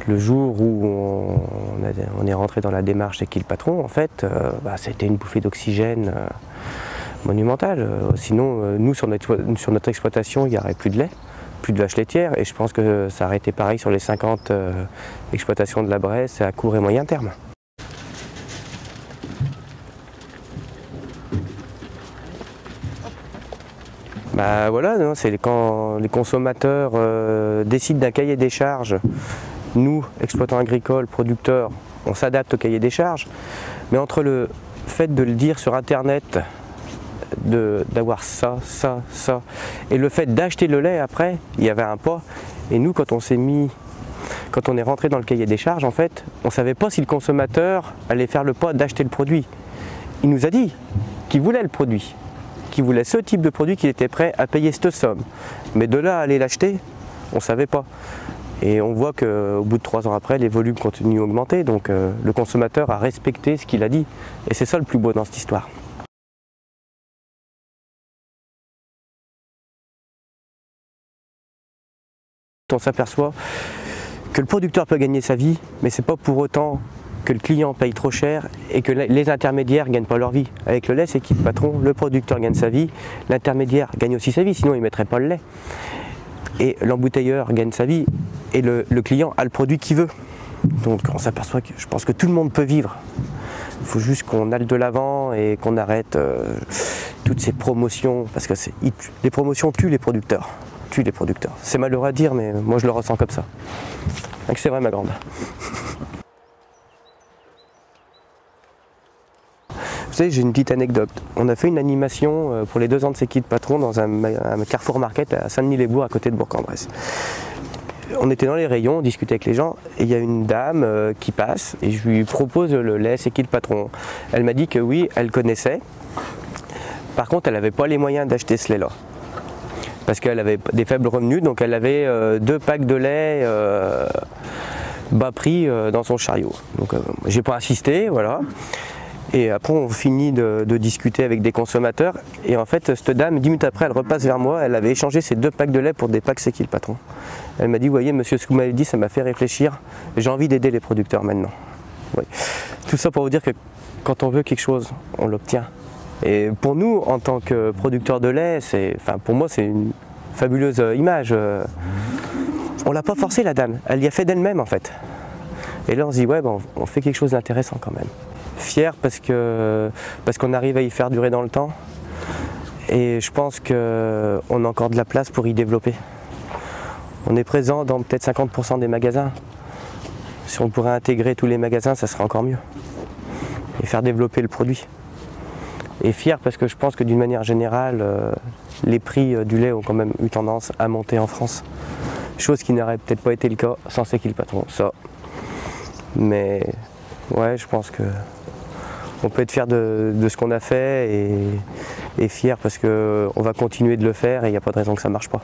Le jour où on est rentré dans la démarche C'est qui le patron, en fait, c'était une bouffée d'oxygène monumentale. Sinon, nous, sur notre exploitation, il n'y aurait plus de lait, plus de vaches laitières, et je pense que ça aurait été pareil sur les 50 exploitations de la Bresse à court et moyen terme. Voilà, c'est quand les consommateurs décident d'un cahier des charges. Nous, exploitants agricoles, producteurs, on s'adapte au cahier des charges, mais entre le fait de le dire sur internet, d'avoir ça, et le fait d'acheter le lait après, il y avait un pas, et nous quand on est rentré dans le cahier des charges, en fait, on ne savait pas si le consommateur allait faire le pas d'acheter le produit. Il nous a dit qu'il voulait le produit, qu'il voulait ce type de produit, qu'il était prêt à payer cette somme, mais de là à aller l'acheter, on ne savait pas. Et on voit qu'au bout de 3 ans après, les volumes continuent à augmenter, donc le consommateur a respecté ce qu'il a dit. Et c'est ça le plus beau dans cette histoire. On s'aperçoit que le producteur peut gagner sa vie, mais ce n'est pas pour autant que le client paye trop cher et que les intermédiaires ne gagnent pas leur vie. Avec le lait, c'est qui le patron? Le producteur gagne sa vie, l'intermédiaire gagne aussi sa vie, sinon il ne mettrait pas le lait. Et l'embouteilleur gagne sa vie et le client a le produit qu'il veut. Donc on s'aperçoit que je pense que tout le monde peut vivre. Il faut juste qu'on aille de l'avant et qu'on arrête toutes ces promotions, parce que les promotions tuent les producteurs. C'est malheureux à dire, mais moi je le ressens comme ça. C'est vrai, ma grande. Vous savez, j'ai une petite anecdote. On a fait une animation pour les 2 ans de C'est qui le patron dans un Carrefour Market à Saint-Denis-les-Bourgs, à côté de Bourg-en-Bresse. On était dans les rayons, on discutait avec les gens, et il y a une dame qui passe, et je lui propose le lait C'est qui le patron. Elle m'a dit que oui, elle connaissait. Par contre, elle n'avait pas les moyens d'acheter ce lait-là. Parce qu'elle avait des faibles revenus, donc elle avait 2 packs de lait bas prix dans son chariot. Donc j'ai pas insisté, voilà. Et après on finit de discuter avec des consommateurs, et en fait cette dame, 10 minutes après, elle repasse vers moi, elle avait échangé ses 2 packs de lait pour des packs C'est qui le patron. Elle m'a dit, vous voyez monsieur, ce que vous m'avez dit, ça m'a fait réfléchir, j'ai envie d'aider les producteurs maintenant. Oui. Tout ça pour vous dire que quand on veut quelque chose, on l'obtient. Et pour nous, en tant que producteurs de lait, pour moi c'est une fabuleuse image. On l'a pas forcé, la dame, elle y a fait d'elle-même en fait. Et là on se dit, ouais, on fait quelque chose d'intéressant quand même. Fier parce qu'on arrive à y faire durer dans le temps, et je pense qu'on a encore de la place pour y développer. On est présent dans peut-être 50% des magasins. Si on pourrait intégrer tous les magasins, ça serait encore mieux. Et faire développer le produit. Et fier parce que je pense que d'une manière générale, les prix du lait ont quand même eu tendance à monter en France. Chose qui n'aurait peut-être pas été le cas sans C'est qui le patron, ça. Mais ouais, je pense qu'on peut être fier de ce qu'on a fait, et fier parce qu'on va continuer de le faire, et il n'y a pas de raison que ça ne marche pas.